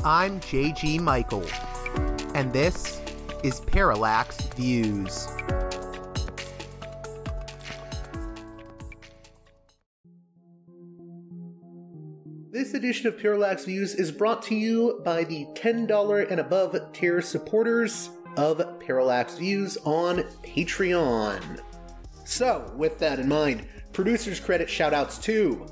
I'm J.G. Michael, and this is Parallax Views. This edition of Parallax Views is brought to you by the $10 and above tier supporters of Parallax Views on Patreon. So, with that in mind, producers credit shoutouts to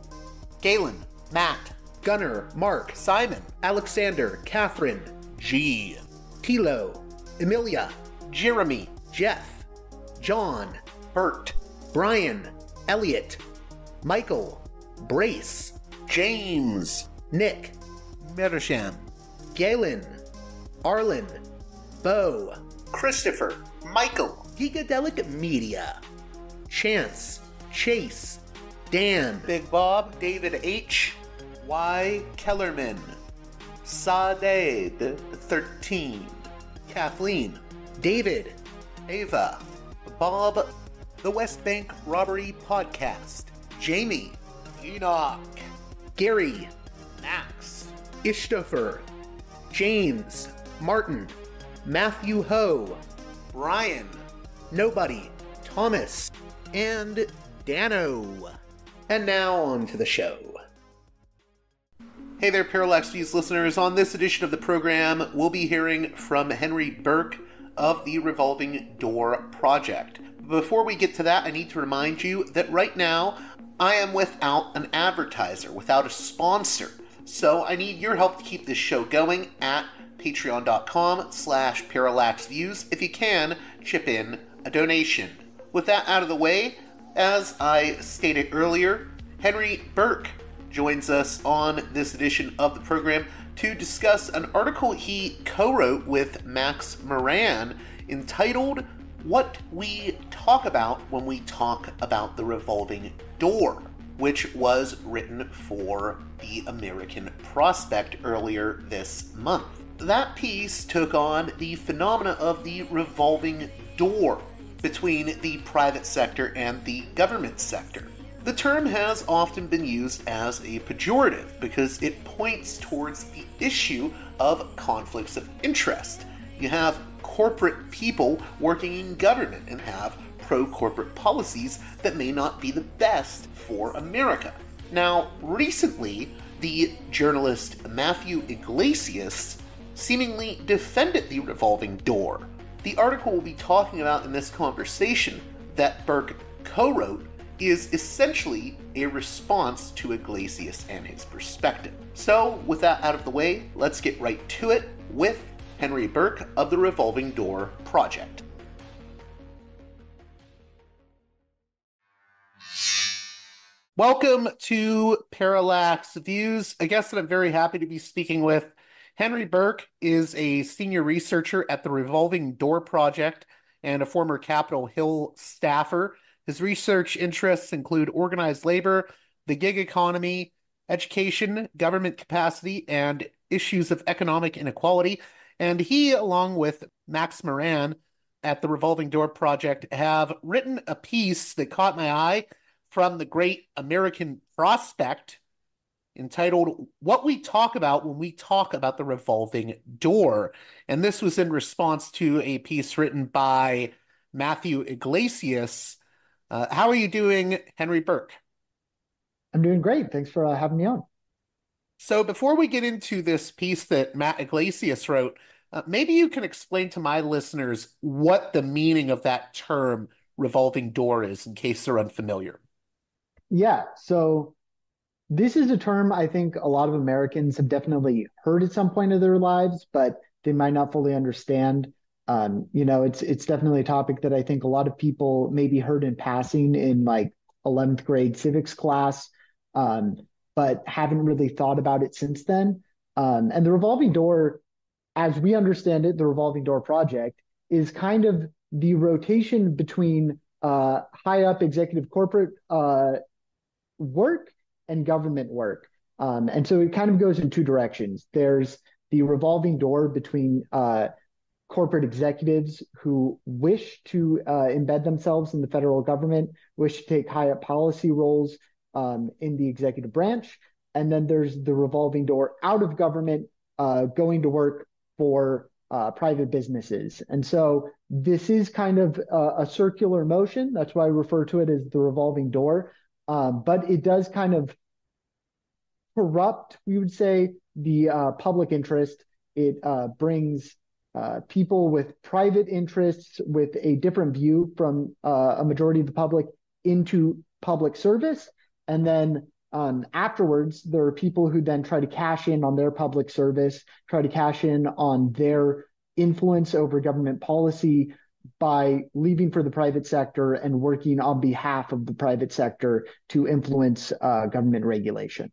Galen, Matt, Gunnar, Mark, Simon, Alexander, Catherine, G, Tilo, Emilia, Jeremy, Jeff, John, Bert, Brian, Elliot, Michael, Brace, James, Nick, Mersham, Galen, Arlen, Bo, Christopher, Michael, Gigadelic Media, Chance, Chase, Dan, Big Bob, David H, Y. Kellerman, Sadeed 13, Kathleen, David, Ava, Bob, The West Bank Robbery Podcast, Jamie, Enoch, Gary, Max, Ishtofer, James, Martin, Matthew Ho, Brian, Nobody, Thomas, and Dano. And now on to the show. Hey there, Parallax Views listeners. On this edition of the program, we'll be hearing from Henry Burke of the Revolving Door Project. Before we get to that, I need to remind you that right now, I am without an advertiser, without a sponsor. So I need your help to keep this show going at patreon.com/parallaxviews. If you can, chip in a donation. With that out of the way, as I stated earlier, Henry Burke joins us on this edition of the program to discuss an article he co-wrote with Max Moran entitled What We Talk About When We Talk About the Revolving Door, which was written for the American Prospect earlier this month. That piece took on the phenomena of the revolving door between the private sector and the government sector. The term has often been used as a pejorative because it points towards the issue of conflicts of interest. You have corporate people working in government and have pro-corporate policies that may not be the best for America. Now, recently, the journalist Matthew Yglesias seemingly defended the revolving door. The article we'll be talking about in this conversation that Burke co-wrote is essentially a response to Yglesias and his perspective. So, with that out of the way, let's get right to it with Henry Burke of the Revolving Door Project. Welcome to Parallax Views. A guest that I'm very happy to be speaking with. Henry Burke is a senior researcher at the Revolving Door Project and a former Capitol Hill staffer. His research interests include organized labor, the gig economy, education, government capacity, and issues of economic inequality. And he, along with Max Moran at the Revolving Door Project, have written a piece that caught my eye from the Great American Prospect entitled What We Talk About When We Talk About the Revolving Door. And this was in response to a piece written by Matthew Yglesias. How are you doing, Henry Burke? I'm doing great. Thanks for having me on. So before we get into this piece that Matt Yglesias wrote, maybe you can explain to my listeners what the meaning of that term revolving door is, in case they're unfamiliar. Yeah, so this is a term I think a lot of Americans have definitely heard at some point of their lives, but they might not fully understand. It's definitely a topic that I think a lot of people maybe heard in passing in like 11th grade civics class, but haven't really thought about it since then. And the revolving door, as we understand it, the Revolving Door Project is kind of the rotation between high up executive corporate work and government work. And so it kind of goes in two directions. There's the revolving door between corporate executives who wish to embed themselves in the federal government, wish to take high up policy roles in the executive branch. And then there's the revolving door out of government going to work for private businesses. And so this is kind of a circular motion. That's why I refer to it as the revolving door. But it does kind of corrupt, we would say, the public interest. It brings people with private interests with a different view from a majority of the public into public service. And then afterwards, there are people who then try to cash in on their public service, try to cash in on their influence over government policy by leaving for the private sector and working on behalf of the private sector to influence government regulation.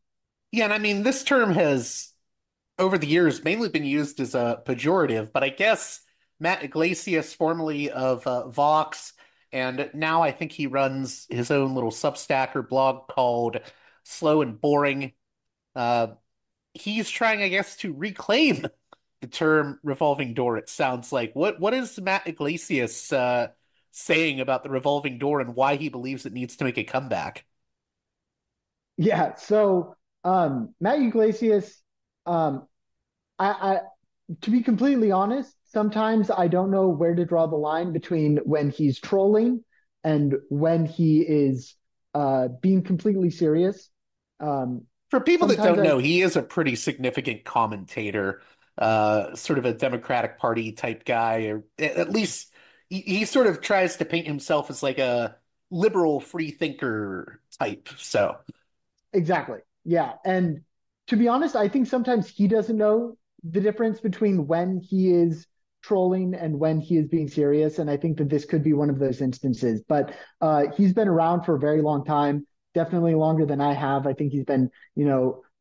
Yeah, and I mean, this term has, over the years, mainly been used as a pejorative, but I guess Matt Yglesias, formerly of Vox, and now I think he runs his own little Substack or blog called Slow and Boring. Uh, he's trying, I guess, to reclaim the term revolving door, it sounds like. What is Matt Yglesias saying about the revolving door and why he believes it needs to make a comeback? Yeah, so Matt Yglesias, um, I to be completely honest, sometimes I don't know where to draw the line between when he's trolling and when he is being completely serious. For people that Sometimes don't I know, he is a pretty significant commentator, sort of a Democratic Party type guy, or at least he sort of tries to paint himself as like a liberal free thinker type. So, Exactly. Yeah. And to be honest, I think sometimes he doesn't know the difference between when he is trolling and when he is being serious. And I think that this could be one of those instances. But he's been around for a very long time, definitely longer than I have. I think he's been,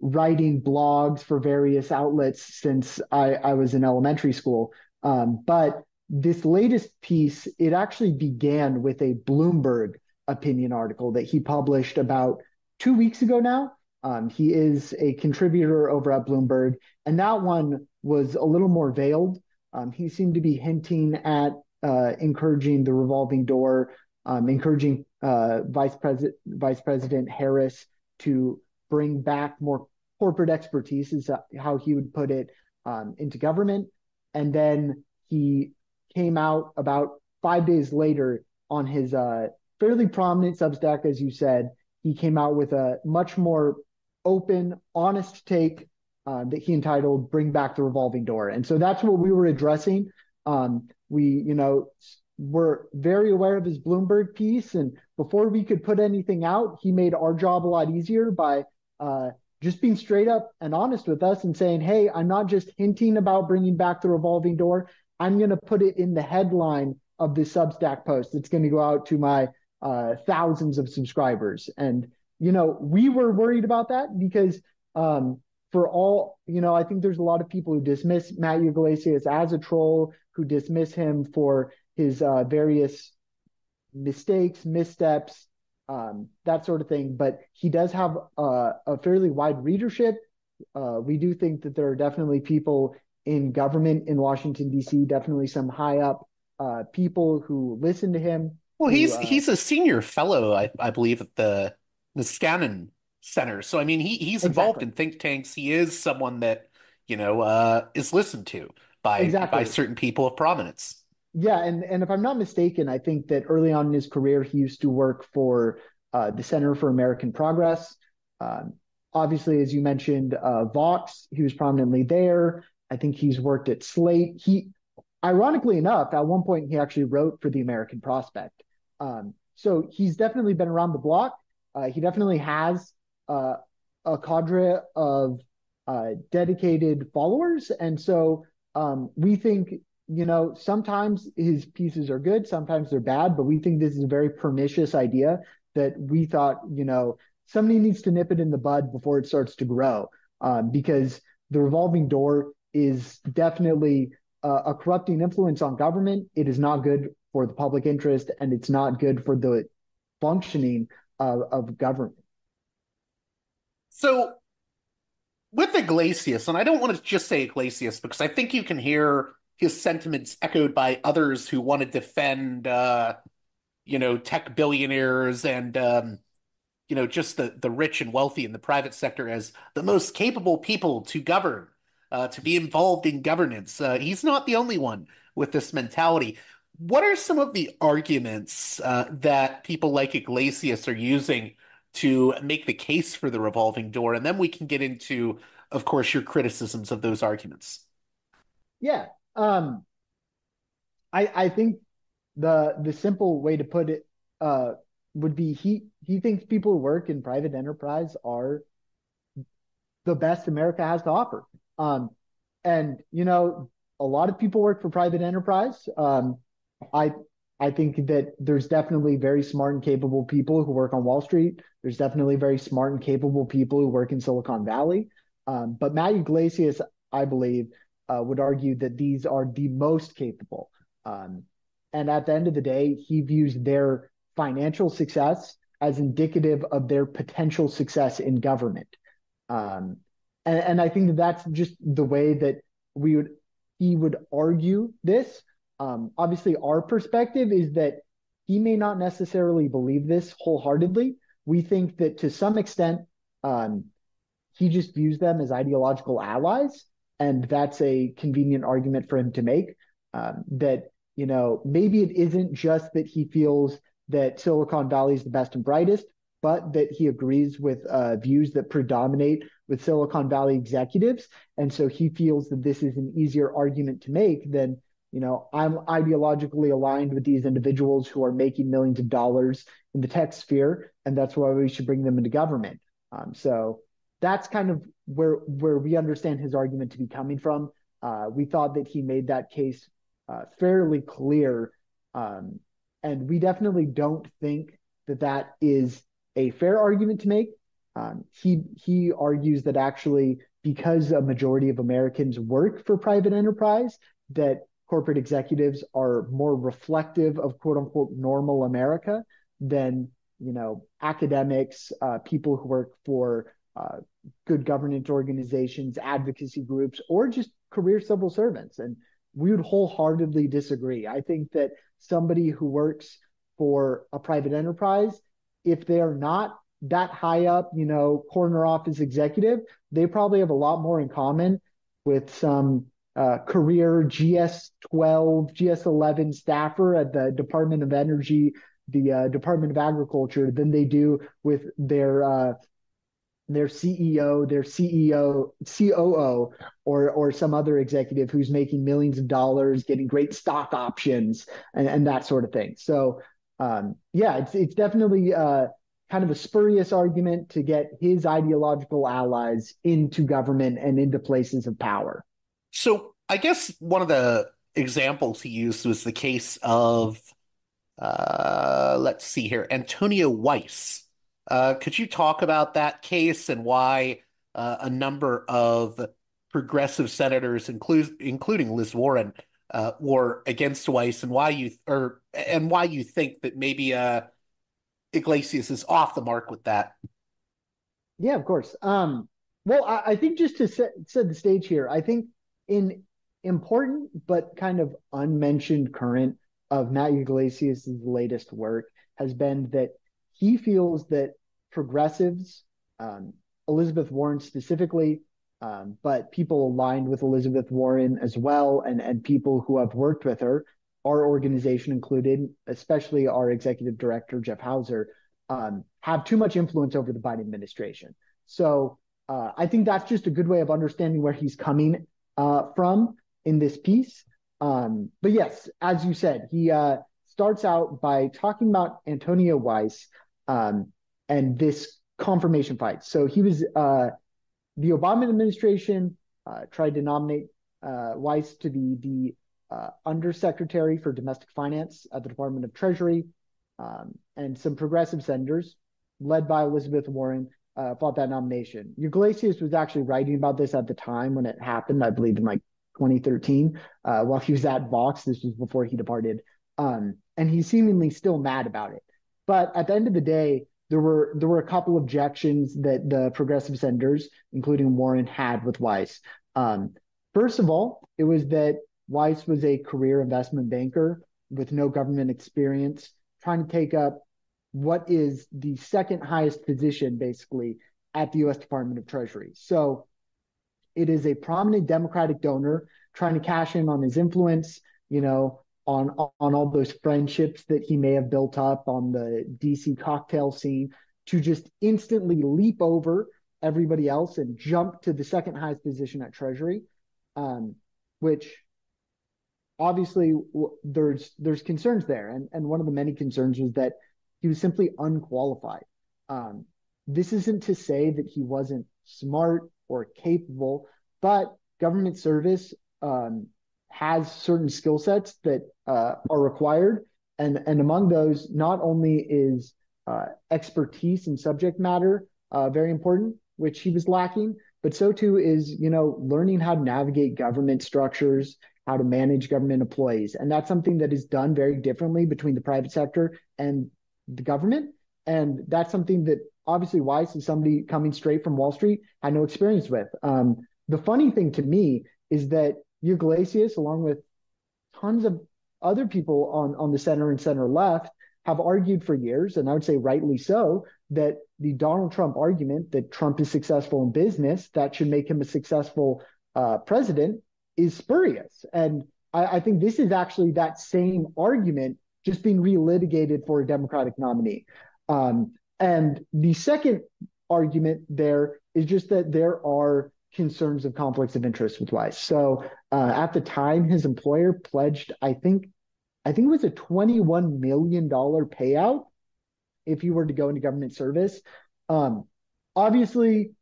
writing blogs for various outlets since I was in elementary school. But this latest piece, it actually began with a Bloomberg opinion article that he published about 2 weeks ago now. He is a contributor over at Bloomberg, and that one was a little more veiled. He seemed to be hinting at encouraging the revolving door, encouraging Vice President Harris to bring back more corporate expertise, is how he would put it, into government. And then he came out about 5 days later on his fairly prominent Substack, as you said. He came out with a much more open, honest take that he entitled "Bring Back the Revolving Door," and so that's what we were addressing. We were very aware of his Bloomberg piece, and before we could put anything out, he made our job a lot easier by just being straight up and honest with us and saying, "Hey, I'm not just hinting about bringing back the revolving door. I'm going to put it in the headline of this Substack post. It's going to go out to my thousands of subscribers." And, we were worried about that because for all, I think there's a lot of people who dismiss Matt Yglesias as a troll, who dismiss him for his various mistakes, missteps, that sort of thing. But he does have a fairly wide readership. We do think that there are definitely people in government in Washington, D.C., definitely some high up people who listen to him, well, who he's a senior fellow, I believe, at the Scannon Center. So, I mean, he's involved exactly, in think tanks. He is someone that, is listened to by exactly. certain people of prominence. Yeah, and if I'm not mistaken, I think that early on in his career, he used to work for the Center for American Progress. Um, Obviously, as you mentioned, Vox, he was prominently there. I think he's worked at Slate. Ironically enough, at one point, he actually wrote for the American Prospect. So he's definitely been around the block. He definitely has uh, a cadre of dedicated followers, and so we think, sometimes his pieces are good, sometimes they're bad, but we think this is a very pernicious idea that we thought, somebody needs to nip it in the bud before it starts to grow, because the revolving door is definitely a corrupting influence on government. It is not good for the public interest, and it's not good for the functioning of government. So, with Iglesias, and I don't want to just say Iglesias because I think you can hear his sentiments echoed by others who want to defend, tech billionaires and, just the rich and wealthy in the private sector as the most capable people to govern. to be involved in governance. He's not the only one with this mentality. What are some of the arguments that people like Iglesias are using to make the case for the revolving door? And then we can get into, of course, your criticisms of those arguments. Yeah. Um, I think the simple way to put it would be he thinks people who work in private enterprise are the best America has to offer. Um, and a lot of people work for private enterprise. I I think that there's definitely very smart and capable people who work on Wall Street. There's definitely very smart and capable people who work in Silicon Valley. But Matt Yglesias, I believe, would argue that these are the most capable. Um, and at the end of the day, he views their financial success as indicative of their potential success in government. Um, and I think that that's just the way that we would he would argue this. Obviously, our perspective is that he may not necessarily believe this wholeheartedly. We think that to some extent, um, he just views them as ideological allies, and that's a convenient argument for him to make. That maybe it isn't just that he feels that Silicon Valley is the best and brightest, but that he agrees with views that predominate with Silicon Valley executives, and so he feels that this is an easier argument to make than I'm ideologically aligned with these individuals who are making millions of dollars in the tech sphere, and that's why we should bring them into government. So that's kind of where we understand his argument to be coming from. We thought that he made that case fairly clear, um, and we definitely don't think that that is a fair argument to make. He argues that actually because a majority of Americans work for private enterprise, that corporate executives are more reflective of quote unquote normal America than academics, people who work for good governance organizations, advocacy groups, or just career civil servants. And we would wholeheartedly disagree. I think that somebody who works for a private enterprise, if they are not that high up, corner office executive, they probably have a lot more in common with some career GS-12, GS-11 staffer at the Department of Energy, the Department of Agriculture, than they do with their CEO, their CEO, COO, or some other executive who's making millions of dollars, getting great stock options, and that sort of thing. So, yeah, it's definitely kind of a spurious argument to get his ideological allies into government and into places of power. So I guess one of the examples he used was the case of, let's see here, Antonio Weiss. Could you talk about that case and why a number of progressive senators, including Liz Warren, were against Weiss, and why you think that maybe Iglesias is off the mark with that? Yeah, of course. Well, I think just to set the stage here, I think in important but kind of unmentioned current of Matt Yglesias' latest work has been that he feels that progressives, um, Elizabeth Warren specifically, but people aligned with Elizabeth Warren as well, and people who have worked with her, our organization included, especially our executive director, Jeff Hauser, have too much influence over the Biden administration. So I think that's just a good way of understanding where he's coming from in this piece. But yes, as you said, he starts out by talking about Antonio Weiss and this confirmation fight. So he was the Obama administration tried to nominate Weiss to be the undersecretary for domestic finance at the Department of Treasury. And some progressive senators, led by Elizabeth Warren, fought that nomination. Iglesias was actually writing about this at the time when it happened, I believe in like 2013, while he was at Vox. This was before he departed. And he's seemingly still mad about it. But at the end of the day, there were a couple objections that the progressive senators, including Warren, had with Weiss. Um, First of all, it was that Weiss was a career investment banker with no government experience, trying to take up what is the second highest position, basically, at the U.S. Department of Treasury. So it is a prominent Democratic donor trying to cash in on his influence, you know, on all those friendships that he may have built up on the DC cocktail scene to just instantly leap over everybody else and jump to the second highest position at Treasury, which obviously there's concerns there, and one of the many concerns was that he was simply unqualified. Um, this isn't to say that he wasn't smart or capable, but government service has certain skill sets that are required, and among those, not only is expertise in subject matter very important, which he was lacking, but so too is learning how to navigate government structures, how to manage government employees. And that's something that is done very differently between the private sector and the government. And that's something that obviously Weiss is somebody coming straight from Wall Street, had no experience with. The funny thing to me is that Yglesias, along with tons of other people on the center and center left, have argued for years, and I would say rightly so, that the Donald Trump argument that Trump is successful in business, that should make him a successful president, is spurious. And I think this is actually that same argument just being relitigated for a Democratic nominee. And the second argument there is just that there are concerns of conflicts of interest with Weiss. So at the time, his employer pledged, I think it was a $21 million payout if you were to go into government service. Obviously,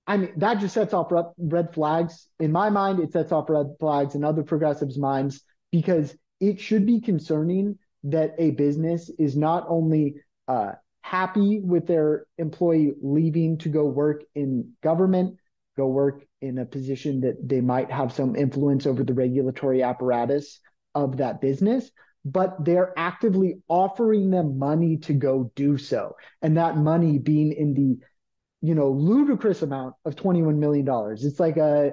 I mean, that just sets off red flags. In my mind, it sets off red flags in other progressives' minds, because it should be concerning that a business is not only happy with their employee leaving to go work in government, go work in a position that they might have some influence over the regulatory apparatus of that business, but they're actively offering them money to go do so. And that money being in the ludicrous amount of $21 million. It's like a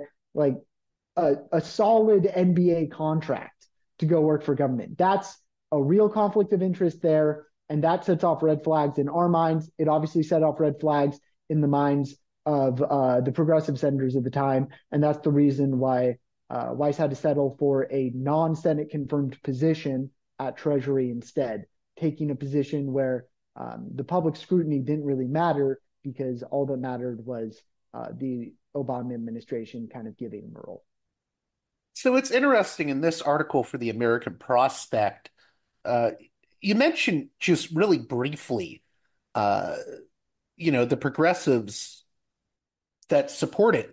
solid NBA contract to go work for government. That's a real conflict of interest there, and that sets off red flags in our minds. It obviously set off red flags in the minds of the progressive senators at the time, and that's the reason why Weiss had to settle for a non-Senate confirmed position at Treasury instead, taking a position where the public scrutiny didn't really matter, because all that mattered was the Obama administration kind of giving him a role. So it's interesting in this article for the American Prospect, you mentioned just really briefly, the progressives that supported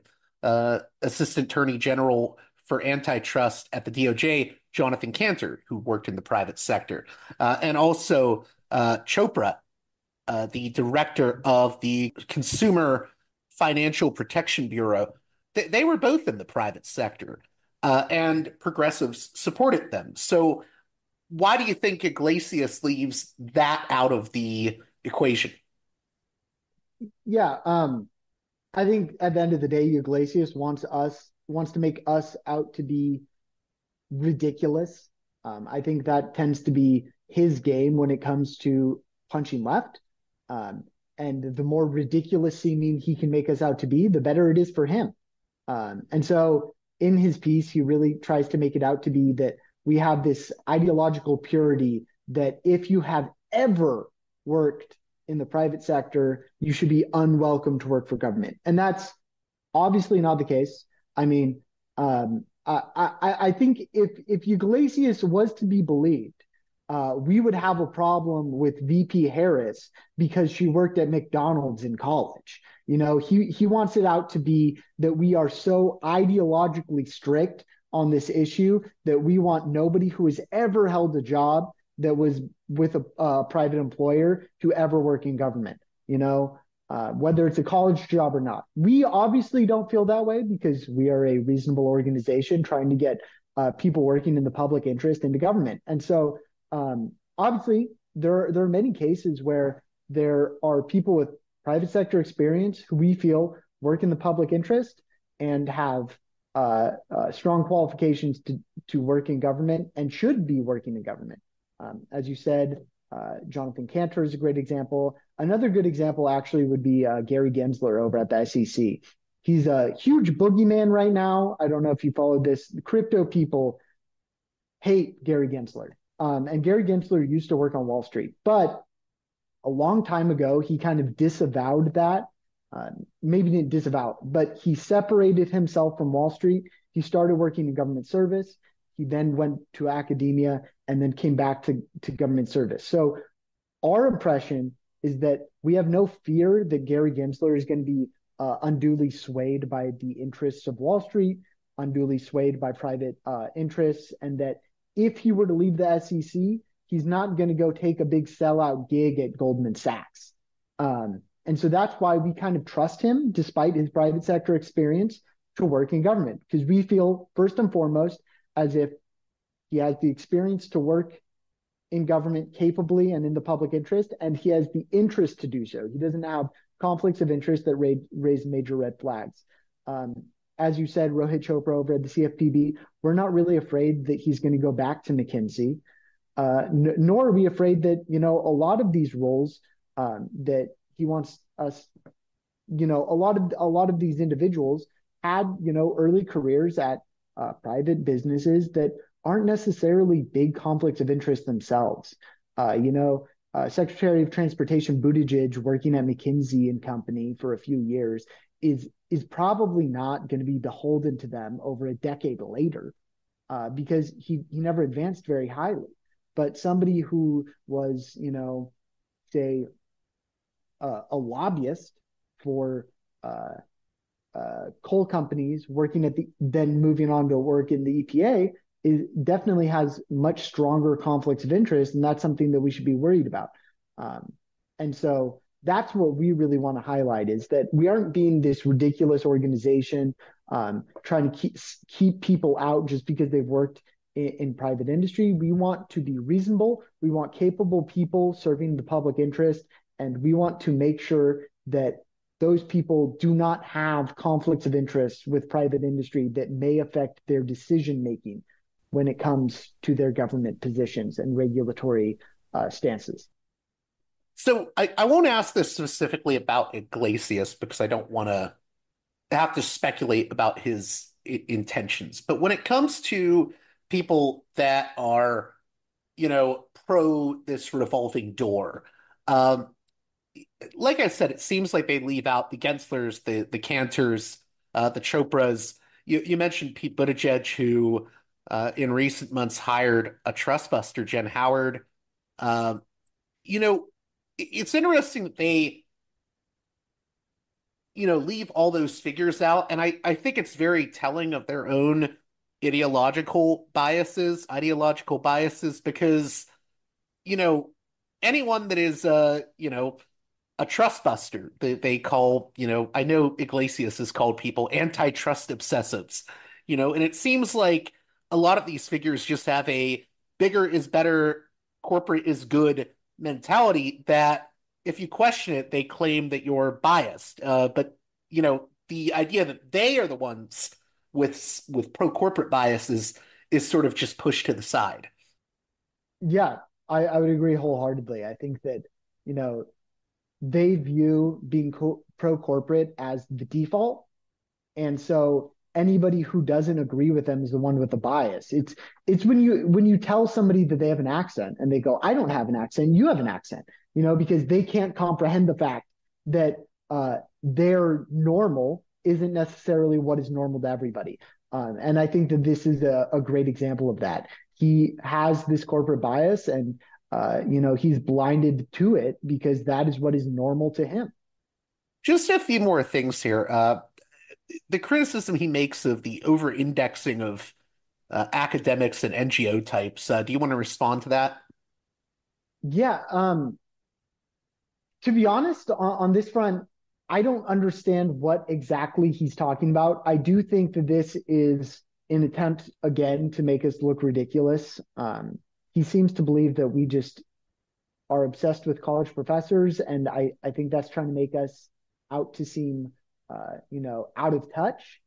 Assistant Attorney General for Antitrust at the DOJ, Jonathan Cantor, who worked in the private sector, and also Chopra, the director of the Consumer Financial Protection Bureau. They were both in the private sector, and progressives supported them. So why do you think Iglesias leaves that out of the equation? Yeah, I think at the end of the day, Iglesias wants to make us out to be ridiculous. I think that tends to be his game when it comes to punching left. And the more ridiculous seeming he can make us out to be, the better it is for him. And so in his piece, he really tries to make it out to be that we have this ideological purity that if you have ever worked in the private sector, you should be unwelcome to work for government. And that's obviously not the case. I mean, I think if Iglesias was to be believed, we would have a problem with VP Harris because she worked at McDonald's in college. He wants it out to be that we are so ideologically strict on this issue that we want nobody who has ever held a job that was with a private employer to ever work in government, whether it's a college job or not. We obviously don't feel that way because we are a reasonable organization trying to get people working in the public interest into government. And so obviously, there are many cases where there are people with private sector experience who we feel work in the public interest and have strong qualifications to work in government and should be working in government. As you said, Jonathan Cantor is a great example. Another good example actually would be Gary Gensler over at the SEC. He's a huge boogeyman right now. I don't know if you followed this. The crypto people hate Gary Gensler. And Gary Gensler used to work on Wall Street, but a long time ago, he kind of disavowed that. Maybe didn't disavow, but he separated himself from Wall Street. He started working in government service. He then went to academia and then came back to government service. So our impression is that we have no fear that Gary Gensler is going to be unduly swayed by the interests of Wall Street, unduly swayed by private interests, and that if he were to leave the SEC, he's not going to go take a big sellout gig at Goldman Sachs. And so that's why we kind of trust him, despite his private sector experience, to work in government, because we feel, first and foremost, as if he has the experience to work in government capably and in the public interest, and he has the interest to do so. He doesn't have conflicts of interest that raise major red flags. As you said, Rohit Chopra over at the CFPB, we're not really afraid that he's going to go back to McKinsey, nor are we afraid that, a lot of these roles that he wants us, a lot of these individuals had, early careers at private businesses that aren't necessarily big conflicts of interest themselves. Secretary of Transportation Buttigieg working at McKinsey and Company for a few years is probably not going to be beholden to them over a decade later, because he never advanced very highly. But somebody who was, say, a lobbyist for coal companies working then moving on to work in the EPA definitely has much stronger conflicts of interest, and that's something that we should be worried about. And so that's what we really want to highlight, is that we aren't being this ridiculous organization trying to keep people out just because they've worked in private industry. We want to be reasonable. We want capable people serving the public interest, and we want to make sure that those people do not have conflicts of interest with private industry that may affect their decision making when it comes to their government positions and regulatory stances. So I won't ask this specifically about Iglesias because I don't want to have to speculate about his intentions. But when it comes to people that are, pro this revolving door, like I said, it seems like they leave out the Genslers, the Cantors, the Chopras. You mentioned Pete Buttigieg, who in recent months hired a trust buster, Jen Howard. It's interesting that they, leave all those figures out. And I think it's very telling of their own ideological biases, because, anyone that is, a trust buster, they call, I know Iglesias has called people antitrust obsessives, and it seems like a lot of these figures just have a bigger is better, corporate is good mentality that if you question it, they claim that you're biased. But the idea that they are the ones with pro corporate biases is sort of just pushed to the side. Yeah, I would agree wholeheartedly. I think that, they view being pro corporate as the default. And so anybody who doesn't agree with them is the one with the bias. It's when you tell somebody that they have an accent and they go, I don't have an accent, you have an accent, because they can't comprehend the fact that their normal isn't necessarily what is normal to everybody. And I think that this is a great example of that. He has this corporate bias, and he's blinded to it because that is what is normal to him. Just a few more things here. The criticism he makes of the over-indexing of academics and NGO types. Do you want to respond to that? Yeah. To be honest, on this front, I don't understand what exactly he's talking about. I do think that this is an attempt, again, to make us look ridiculous. He seems to believe that we just are obsessed with college professors, and I think that's trying to make us out to seem, out of touch.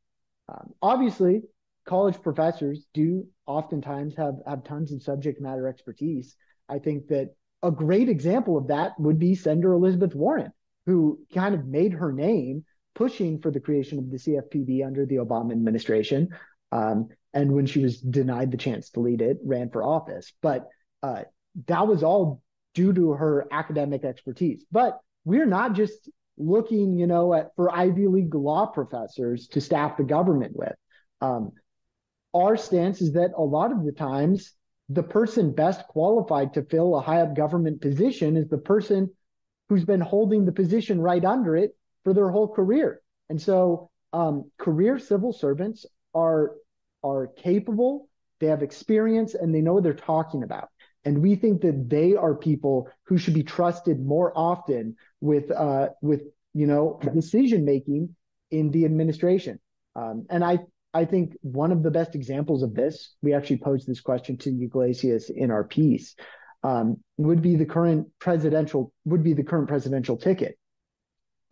Obviously, college professors do oftentimes have tons of subject matter expertise. I think that a great example of that would be Senator Elizabeth Warren, who kind of made her name pushing for the creation of the CFPB under the Obama administration. And when she was denied the chance to lead it, ran for office. But that was all due to her academic expertise. But we're not just looking, for Ivy League law professors to staff the government with. Um, our stance is that a lot of the times the person best qualified to fill a high up government position is the person who's been holding the position right under it for their whole career. And so career civil servants are capable, they have experience, and they know what they're talking about. And we think that they are people who should be trusted more often with decision making in the administration. And I think one of the best examples of this, we actually posed this question to Yglesias in our piece, would be the current presidential ticket.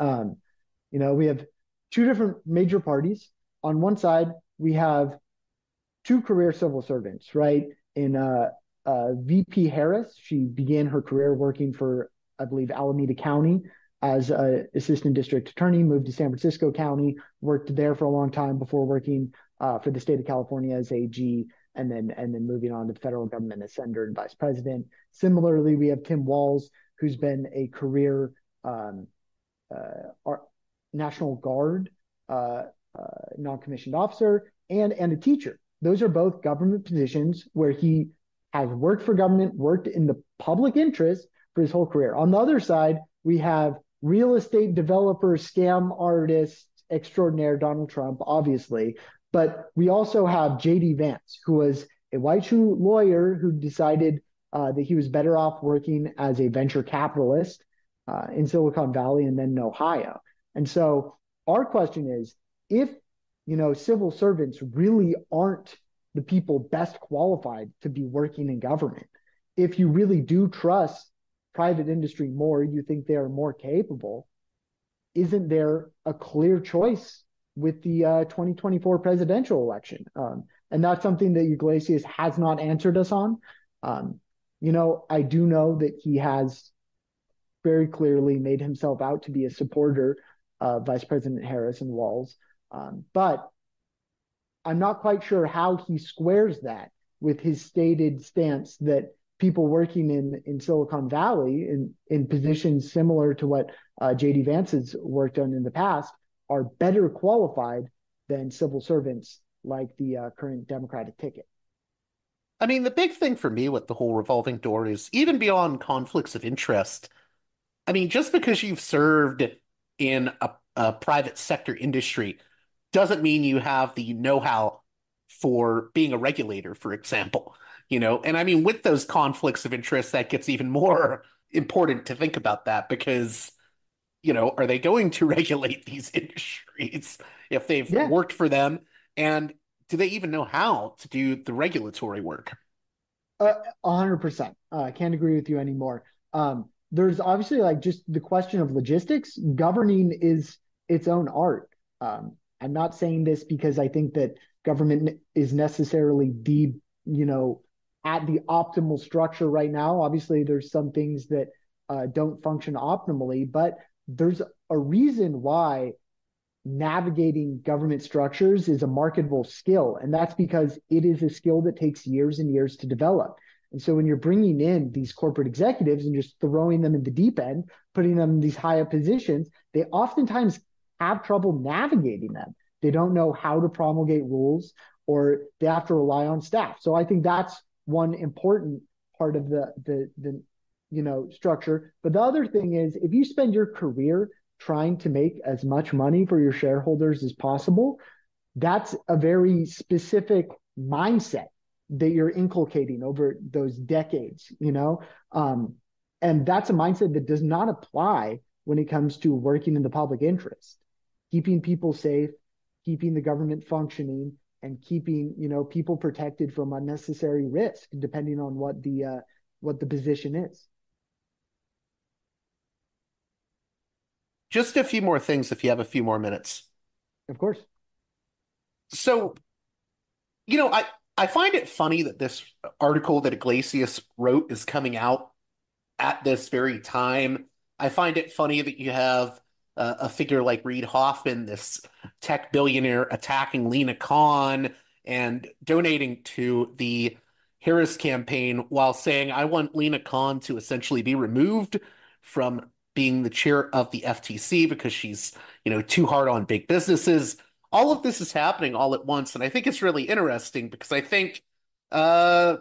We have two different major parties. On one side, we have two career civil servants, right? In VP Harris, she began her career working for, I believe, Alameda County as an assistant district attorney, moved to San Francisco County, worked there for a long time before working for the state of California as AG, and then moving on to the federal government as senator and vice president. Similarly, we have Tim Walz, who's been a career National Guard non-commissioned officer and a teacher. Those are both government positions where he has worked for government, worked in the public interest for his whole career. On the other side, we have real estate developer, scam artist extraordinaire Donald Trump, obviously, but we also have J.D. Vance, who was a white shoe lawyer who decided that he was better off working as a venture capitalist in Silicon Valley and then in Ohio. And so our question is, if civil servants really aren't the people best qualified to be working in government, if you really do trust private industry more, you think they are more capable, isn't there a clear choice with the 2024 presidential election? And that's something that Yglesias has not answered us on. I do know that he has very clearly made himself out to be a supporter of Vice President Harris and Walz. But I'm not quite sure how he squares that with his stated stance that people working in Silicon Valley in positions similar to what J.D. Vance has worked on in the past are better qualified than civil servants like the current Democratic ticket. I mean, the big thing for me with the whole revolving door is even beyond conflicts of interest. I mean, just because you've served in a private sector industry doesn't mean you have the know-how for being a regulator, for example. And I mean, with those conflicts of interest, that gets even more important to think about that because, are they going to regulate these industries if they've Yeah, worked for them? And do they even know how to do the regulatory work? 100%. I can't agree with you anymore. There's obviously like just the question of logistics. Governing is its own art. I'm not saying this because I think that government is necessarily at the optimal structure right now. Obviously, there's some things that don't function optimally, but there's a reason why navigating government structures is a marketable skill. And that's because it is a skill that takes years and years to develop. And so when you're bringing in these corporate executives and just throwing them in the deep end, putting them in these high up positions, they oftentimes have trouble navigating them. They don't know how to promulgate rules or they have to rely on staff. So I think that's one important part of the structure. But the other thing is if you spend your career trying to make as much money for your shareholders as possible, that's a very specific mindset that you're inculcating over those decades, and that's a mindset that does not apply when it comes to working in the public interest, keeping people safe, keeping the government functioning, and keeping people protected from unnecessary risk, depending on what the position is. Just a few more things if you have a few more minutes. Of course. So, I find it funny that this article that Iglesias wrote is coming out at this very time. I find it funny that you have a figure like Reid Hoffman, this tech billionaire, attacking Lena Khan and donating to the Harris campaign while saying, I want Lena Khan to essentially be removed from being the chair of the FTC because she's, too hard on big businesses. All of this is happening all at once, and I think it's really interesting because I think, uh,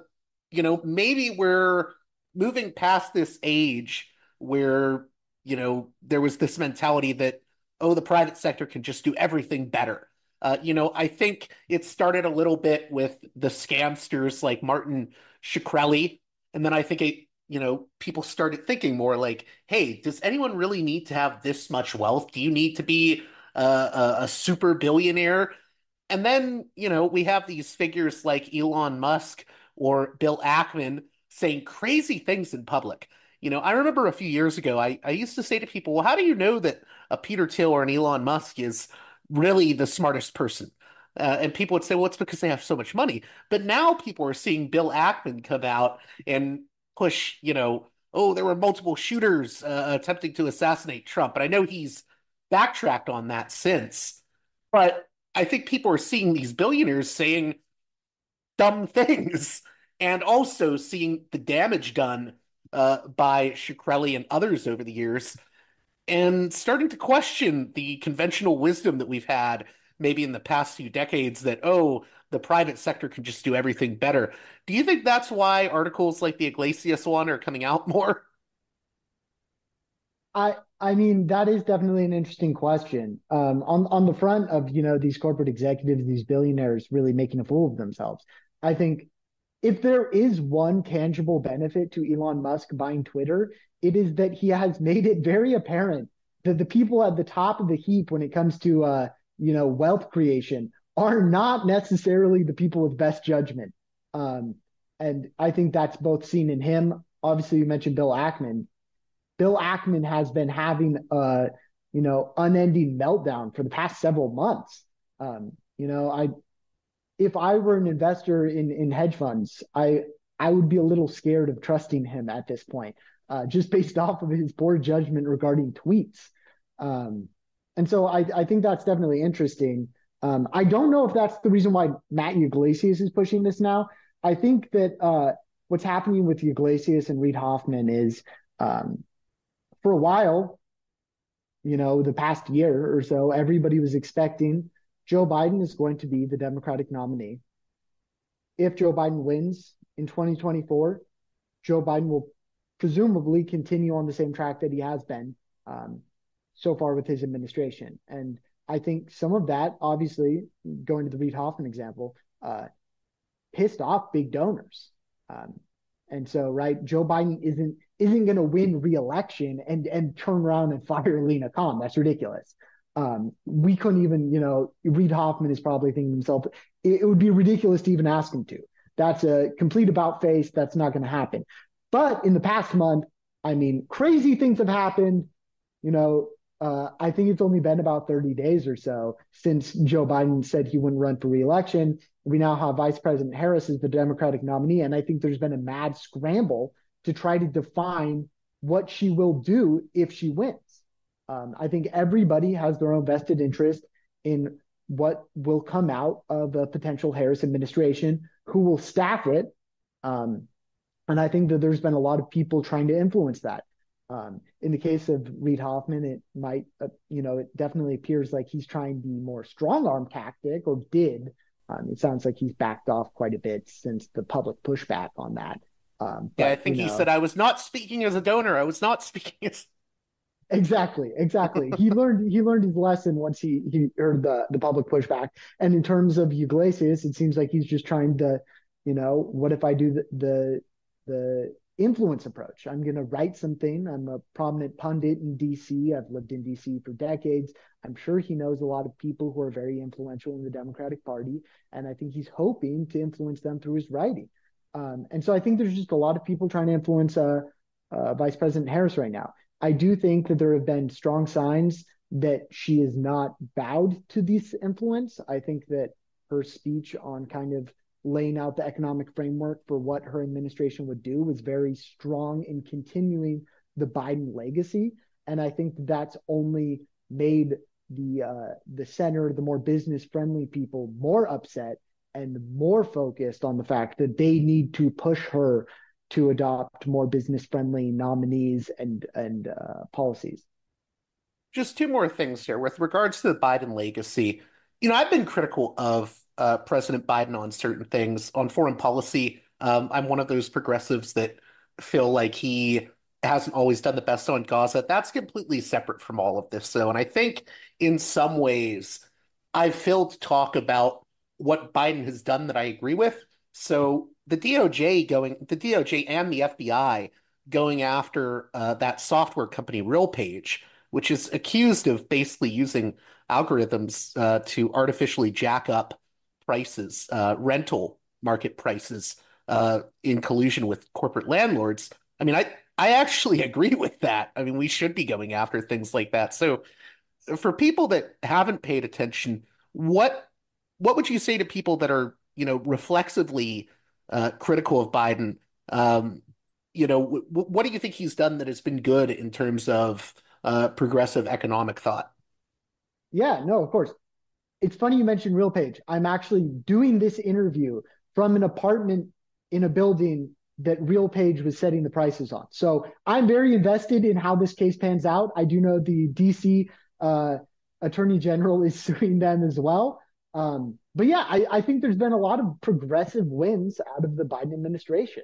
maybe we're moving past this age where, there was this mentality that, oh, the private sector can just do everything better. I think it started a little bit with the scamsters like Martin Shkreli, and then I think people started thinking more like, hey, does anyone really need to have this much wealth? Do you need to be a super billionaire? And then, we have these figures like Elon Musk or Bill Ackman saying crazy things in public. I remember a few years ago, I used to say to people, well, how do you know that a Peter Thiel or an Elon Musk is really the smartest person? And people would say, well, it's because they have so much money. But now people are seeing Bill Ackman come out and push, oh, there were multiple shooters attempting to assassinate Trump. And I know he's backtracked on that since. But I think people are seeing these billionaires saying dumb things and also seeing the damage done by Shkreli and others over the years and starting to question the conventional wisdom that we've had maybe in the past few decades that, oh, the private sector can just do everything better. Do you think that's why articles like the Iglesias one are coming out more? I mean, that is definitely an interesting question. On the front of, these corporate executives, these billionaires really making a fool of themselves. I think if there is one tangible benefit to Elon Musk buying Twitter, it is that he has made it very apparent that the people at the top of the heap when it comes to wealth creation are not necessarily the people with best judgment. Um, and I think that's both seen in him. Obviously, you mentioned Bill Ackman. Bill Ackman has been having a unending meltdown for the past several months. I if I were an investor in hedge funds, I would be a little scared of trusting him at this point, just based off of his poor judgment regarding tweets. Um, and so I think that's definitely interesting. I don't know if that's the reason why Matthew Yglesias is pushing this now. I think that what's happening with Yglesias and Reid Hoffman is um, for a while, the past year or so, everybody was expecting Joe Biden is going to be the Democratic nominee. If Joe Biden wins in 2024, Joe Biden will presumably continue on the same track that he has been um, so far with his administration. And I think some of that, obviously, going to the Reid Hoffman example, pissed off big donors. Um, and so, right, Joe Biden isn't going to win re-election and turn around and fire Lena Khan. That's ridiculous. We couldn't even, Reid Hoffman is probably thinking to himself, it would be ridiculous to even ask him to. That's a complete about face. That's not going to happen. But in the past month, I mean, crazy things have happened. I think it's only been about 30 days or so since Joe Biden said he wouldn't run for reelection. We now have Vice President Harris as the Democratic nominee, and I think there's been a mad scramble to try to define what she will do if she wins. I think everybody has their own vested interest in what will come out of a potential Harris administration, who will staff it. Um, and I think that there's been a lot of people trying to influence that. In the case of Reid Hoffman, it might, it definitely appears like he's trying the more strong arm tactic, or did. It sounds like he's backed off quite a bit since the public pushback on that. Yeah, I But think he said, I was not speaking as a donor. I was not speaking as. exactly. He learned his lesson once he heard the public pushback. And in terms of Iglesias, it seems like he's just trying to, what if I do the influence approach? I'm going to write something. I'm a prominent pundit in DC. I've lived in DC for decades. I'm sure he knows a lot of people who are very influential in the Democratic Party, and I think he's hoping to influence them through his writing. And so I think there's just a lot of people trying to influence Vice President Harris right now. I do think that there have been strong signs that she is not bowed to this influence. I think that her speech on kind of laying out the economic framework for what her administration would do was very strong in continuing the Biden legacy. And I think that's only made the center, the more business friendly people more upset and more focused on the fact that they need to push her to adopt more business friendly nominees and policies. Just two more things here with regards to the Biden legacy. I've been critical of President Biden on certain things on foreign policy. I'm one of those progressives that feel like he hasn't always done the best on Gaza. That's completely separate from all of this, though. And I think in some ways, I've failed to talk about what Biden has done that I agree with. So the DOJ and the FBI going after that software company, RealPage, which is accused of basically using algorithms to artificially jack up prices, rental market prices, in collusion with corporate landlords. I mean, I actually agree with that. I mean, we should be going after things like that. So, for people that haven't paid attention, what would you say to people that are, reflexively critical of Biden? Um, what do you think he's done that has been good in terms of progressive economic thought? Yeah, no, of course. It's funny you mentioned RealPage. I'm actually doing this interview from an apartment in a building that RealPage was setting the prices on. So I'm very invested in how this case pans out. I do know the DC Attorney General is suing them as well. But yeah, I think there's been a lot of progressive wins out of the Biden administration.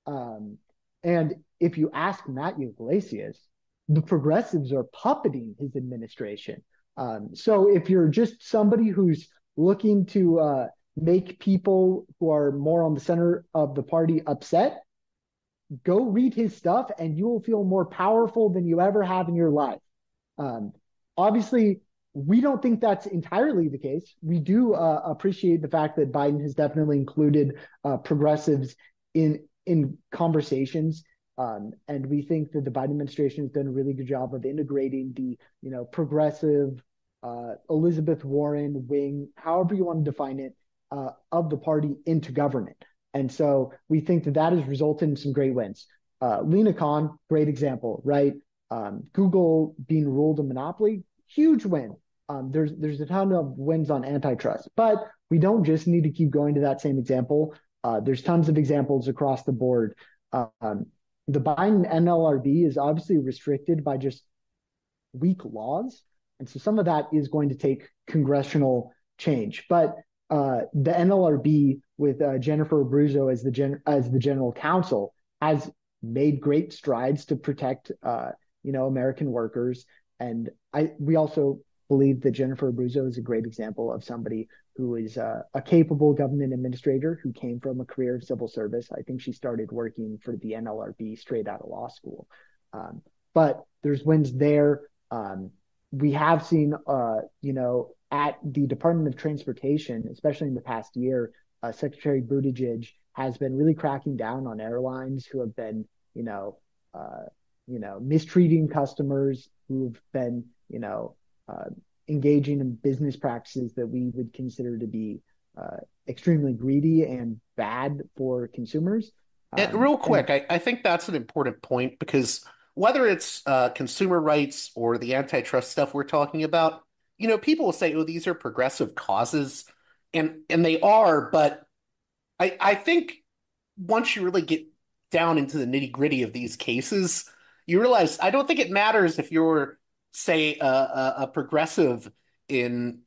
Um, and if you ask Matthew Yglesias, the progressives are puppeting his administration. So if you're just somebody who's looking to make people who are more on the center of the party upset, go read his stuff and you will feel more powerful than you ever have in your life. Um, Obviously, we don't think that's entirely the case. We do appreciate the fact that Biden has definitely included progressives in conversations, and we think that the Biden administration has done a really good job of integrating the progressive Elizabeth Warren wing, however you want to define it, of the party into government. And so we think that that has resulted in some great wins. Lena Khan, great example, right? Google being ruled a monopoly, huge win. There's a ton of wins on antitrust, but we don't just need to keep going to that same example. There's tons of examples across the board. The Biden NLRB is obviously restricted by just weak laws, and so some of that is going to take congressional change. But the NLRB with Jennifer Abruzzo as the general counsel has made great strides to protect American workers. And we also believe that Jennifer Abruzzo is a great example of somebody who is a capable government administrator who came from a career of civil service. I think she started working for the NLRB straight out of law school. But there's wins there. We have seen, at the Department of Transportation, especially in the past year, Secretary Buttigieg has been really cracking down on airlines who have been, mistreating customers, who've been, engaging in business practices that we would consider to be extremely greedy and bad for consumers. And real quick, I think that's an important point because whether it's consumer rights or the antitrust stuff we're talking about, people will say, "Oh, these are progressive causes," and they are, but I think once you really get down into the nitty-gritty of these cases, you realize I don't think it matters if you're, say, a progressive in,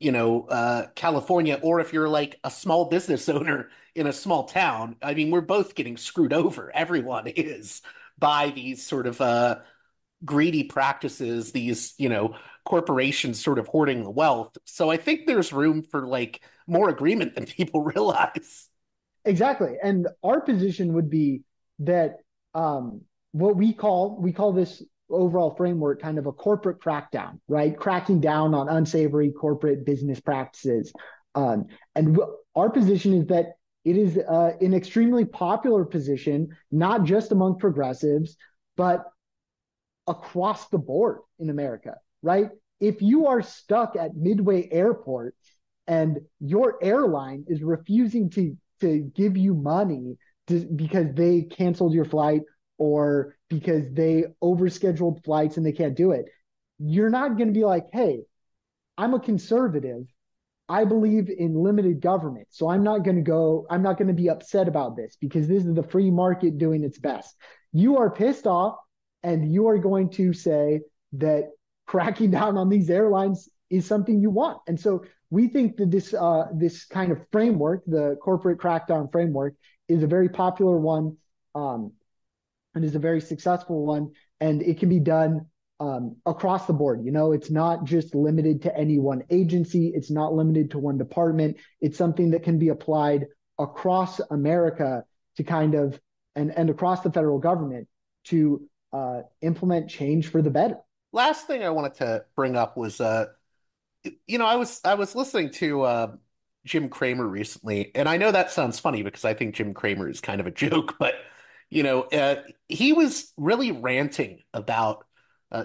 California, or if you're like a small business owner in a small town. I mean, we're both getting screwed over. Everyone is by these sort of greedy practices, these, corporations sort of hoarding the wealth. So I think there's room for like more agreement than people realize. Exactly. And our position would be that what we call this overall framework kind of a corporate crackdown, right? Cracking down on unsavory corporate business practices. And our position is that it is an extremely popular position, not just among progressives, but across the board in America, right? If you are stuck at Midway Airport and your airline is refusing to give you money because they canceled your flight or because they overscheduled flights and they can't do it, you're not going to be like, hey, I'm a conservative. I believe in limited government. So I'm not going to be upset about this because this is the free market doing its best. You are pissed off and you are going to say that cracking down on these airlines is something you want. And so we think that this kind of framework, the corporate crackdown framework, is a very popular one, um, and is a very successful one, and it can be done across the board. It's not just limited to any one agency. It's not limited to one department. It's something that can be applied across America to kind of and across the federal government to implement change for the better. Last thing I wanted to bring up was I was listening to Jim Cramer recently, and I know that sounds funny because I think Jim Cramer is kind of a joke, but he was really ranting about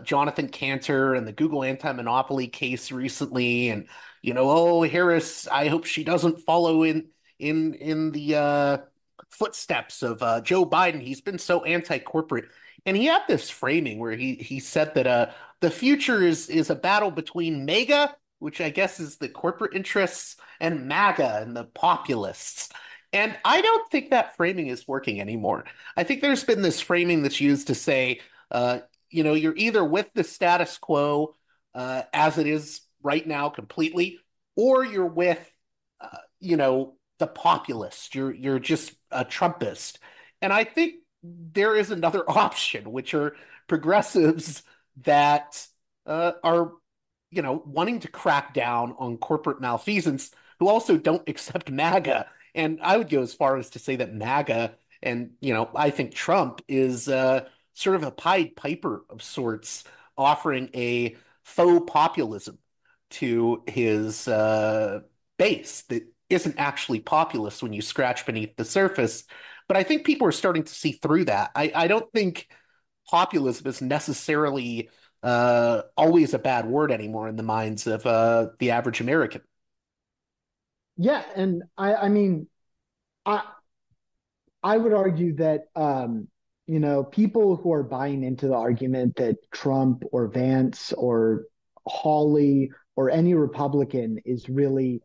Jonathan Cantor and the Google anti-monopoly case recently, and oh, Harris, I hope she doesn't follow in the footsteps of Joe Biden. He's been so anti-corporate, and he had this framing where he said that the future is a battle between mega, which I guess is the corporate interests, and MAGA and the populists. And I don't think that framing is working anymore. I think there's been this framing that's used to say, uh, you're either with the status quo as it is right now completely, or you're with, the populist. You're just a Trumpist. And I think there is another option, which are progressives that are wanting to crack down on corporate malfeasance who also don't accept MAGA. And I would go as far as to say that MAGA and, I think Trump is sort of a Pied Piper of sorts, offering a faux populism to his base that isn't actually populist when you scratch beneath the surface. But I think people are starting to see through that. I don't think populism is necessarily always a bad word anymore in the minds of the average American. Yeah, and I mean, I I would argue that people who are buying into the argument that Trump or Vance or Hawley or any Republican is really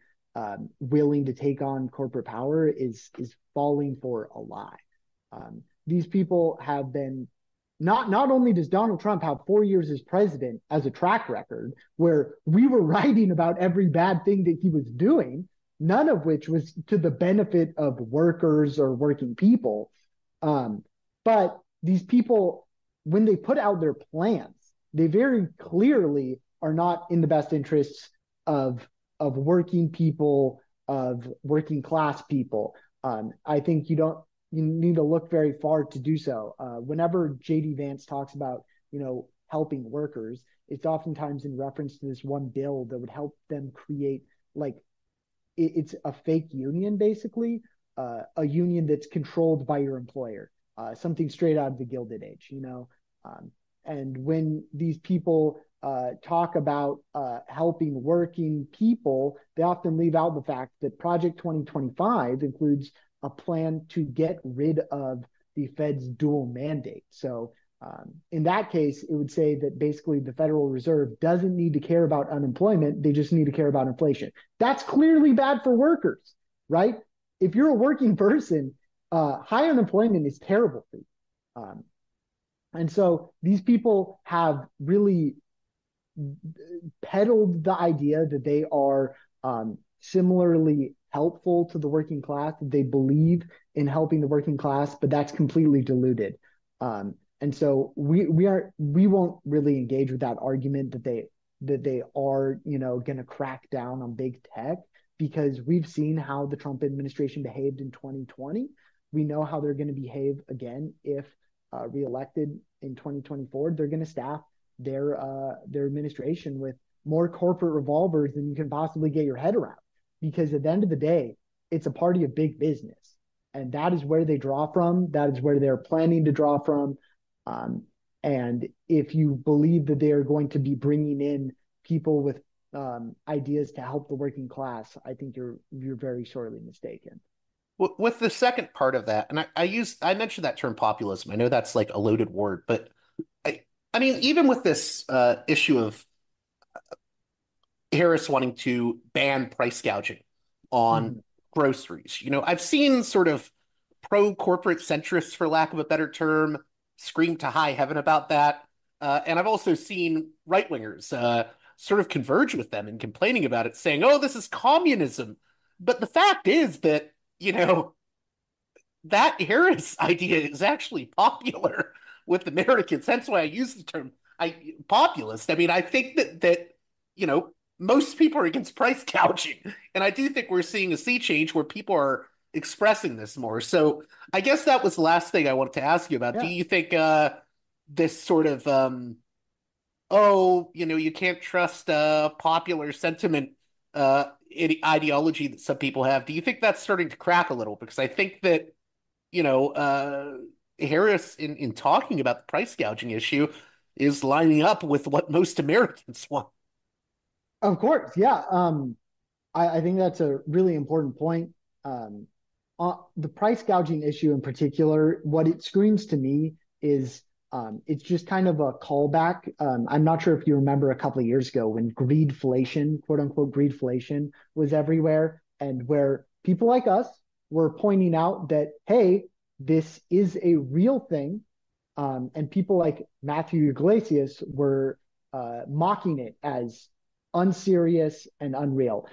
willing to take on corporate power is falling for a lie. These people have been not only does Donald Trump have 4 years as president as a track record where we were writing about every bad thing that he was doing, none of which was to the benefit of workers or working people. Um, but these people, when they put out their plans, they very clearly are not in the best interests of working people, of working class people. I think you need to look very far to do so. Whenever JD Vance talks about helping workers, it's oftentimes in reference to this one bill that would help them create like it's a fake union basically, a union that's controlled by your employer, something straight out of the Gilded Age. Um, and when these people talk about helping working people, they often leave out the fact that Project 2025 includes a plan to get rid of the Fed's dual mandate. So in that case, it would say that basically the Federal Reserve doesn't need to care about unemployment. They just need to care about inflation. That's clearly bad for workers, right? If you're a working person, high unemployment is terrible for you. Um, and so these people have really peddled the idea that they are similarly helpful to the working class, that they believe in helping the working class, but that's completely diluted. And so we won't really engage with that argument that they are going to crack down on big tech because we've seen how the Trump administration behaved in 2020. We know how they're going to behave again if reelected in 2024. They're going to staff their administration with more corporate revolvers than you can possibly get your head around. Because at the end of the day, it's a party of big business, and that is where they draw from. That is where they're planning to draw from. Um, and if you believe that they are going to be bringing in people with ideas to help the working class, I think you're very sorely mistaken. With the second part of that, and I mentioned that term populism. I know that's like a loaded word, but I mean, even with this issue of Harris wanting to ban price gouging on Mhm. groceries, I've seen sort of pro-corporate centrists, for lack of a better term, scream to high heaven about that. And I've also seen right-wingers sort of converge with them in complaining about it, saying, oh, this is communism. But the fact is that, that Harris idea is actually popular with Americans. That's why I use the term populist. I mean, I think that most people are against price gouging, and I do think we're seeing a sea change where people are expressing this more. So I guess that was the last thing I wanted to ask you about. Do Yeah. you think this sort of oh, you can't trust popular sentiment ideology that some people have? Do you think that's starting to crack a little? Because I think that you know, uh, Harris, in talking about the price gouging issue, is lining up with what most Americans want. Of course, yeah. I think that's a really important point. Um, the price gouging issue in particular, what it screams to me is it's just kind of a callback. I'm not sure if you remember a couple of years ago when greedflation, quote unquote, greedflation was everywhere, and where people like us were pointing out that, hey, this is a real thing. And people like Matthew Yglesias were mocking it as unserious and unreal.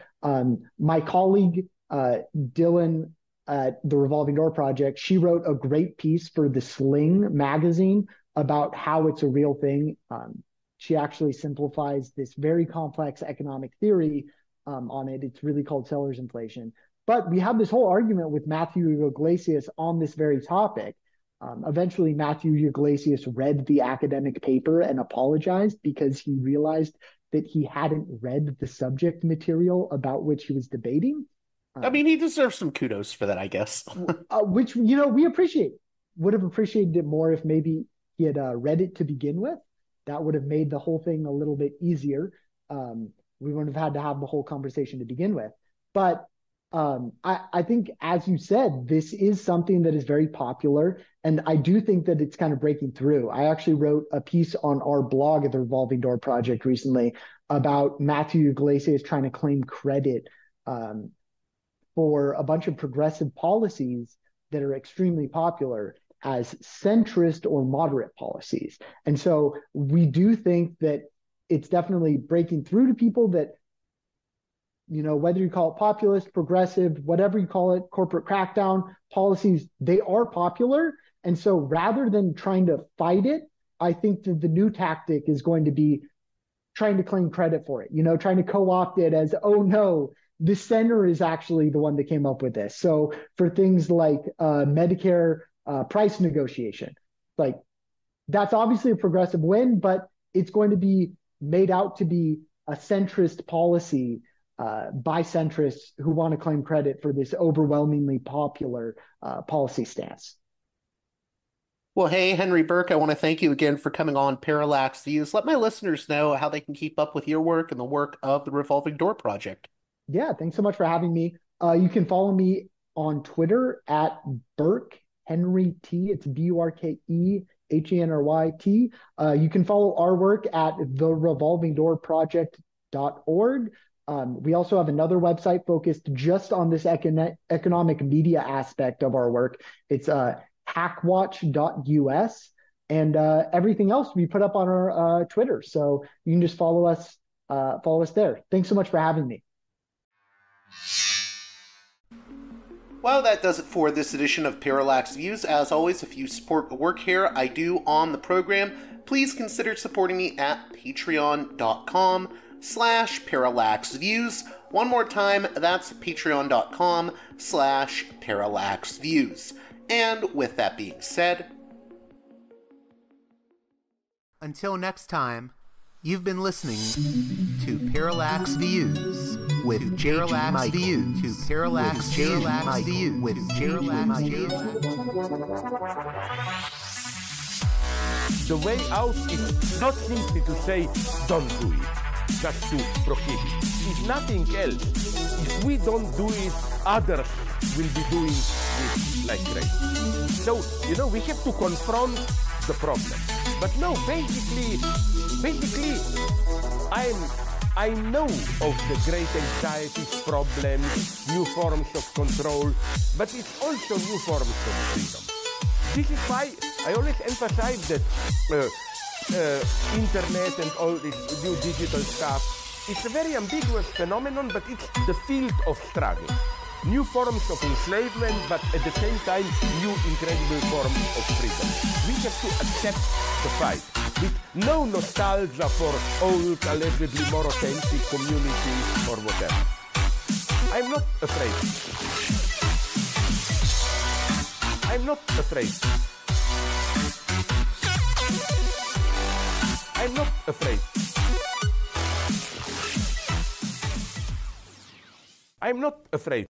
My colleague, Dylan at the Revolving Door Project, she wrote a great piece for the Sling magazine about how it's a real thing. She actually simplifies this very complex economic theory on it. It's really called seller's inflation. But we have this whole argument with Matthew Yglesias on this very topic. Eventually, Matthew Yglesias read the academic paper and apologized because he realized that he hadn't read the subject material about which he was debating. I Um, mean, he deserves some kudos for that, I guess. which we appreciate. Would have appreciated it more if maybe he had read it to begin with. That would have made the whole thing a little bit easier. We wouldn't have had to have the whole conversation to begin with. But I think, as you said, this is something that is very popular, and I do think that it's kind of breaking through. I actually wrote a piece on our blog at the Revolving Door Project recently about Matthew Yglesias trying to claim credit um, for a bunch of progressive policies that are extremely popular as centrist or moderate policies. And so we do think that it's definitely breaking through to people that, whether you call it populist, progressive, whatever you call it, corporate crackdown policies, they are popular. And so rather than trying to fight it, I think that the new tactic is going to be trying to claim credit for it, trying to co-opt it as, oh no, the center is actually the one that came up with this. So for things like Medicare price negotiation, like that's obviously a progressive win, but it's going to be made out to be a centrist policy by centrists who want to claim credit for this overwhelmingly popular policy stance. Well, hey, Henry Burke, I want to thank you again for coming on Parallax Views. Let my listeners know how they can keep up with your work and the work of the Revolving Door Project. Yeah, thanks so much for having me. You can follow me on Twitter at Burke Henry T. It's BURKEHENRYT. You can follow our work at therevolvingdoorproject.org. We also have another website focused just on this economic media aspect of our work. It's hackwatch.us, and everything else we put up on our Twitter. So you can just follow us there. Thanks so much for having me. Well, that does it for this edition of Parallax Views. As always, if you support the work here I do on the program, please consider supporting me at patreon.com/parallaxviews. One more time, that's patreon.com/parallaxviews. And with that being said, until next time, you've been listening to Parallax Views with J.G. Views. To Parallax Views with Parallax Views. The way out is not simply to say, don't do it, just to prohibit. It's nothing else. If we don't do it, others will be doing it like crazy. So, we have to confront the problem. But no, basically, I know of the great anxieties, problems, new forms of control, but it's also new forms of freedom. This is why I always emphasize that internet and all this new digital stuff, it's a very ambiguous phenomenon, but it's the field of struggle. New forms of enslavement, but at the same time, new incredible forms of freedom. We have to accept the fight with no nostalgia for old, allegedly more authentic communities or whatever. I'm not afraid. I'm not afraid. I'm not afraid. I'm not afraid.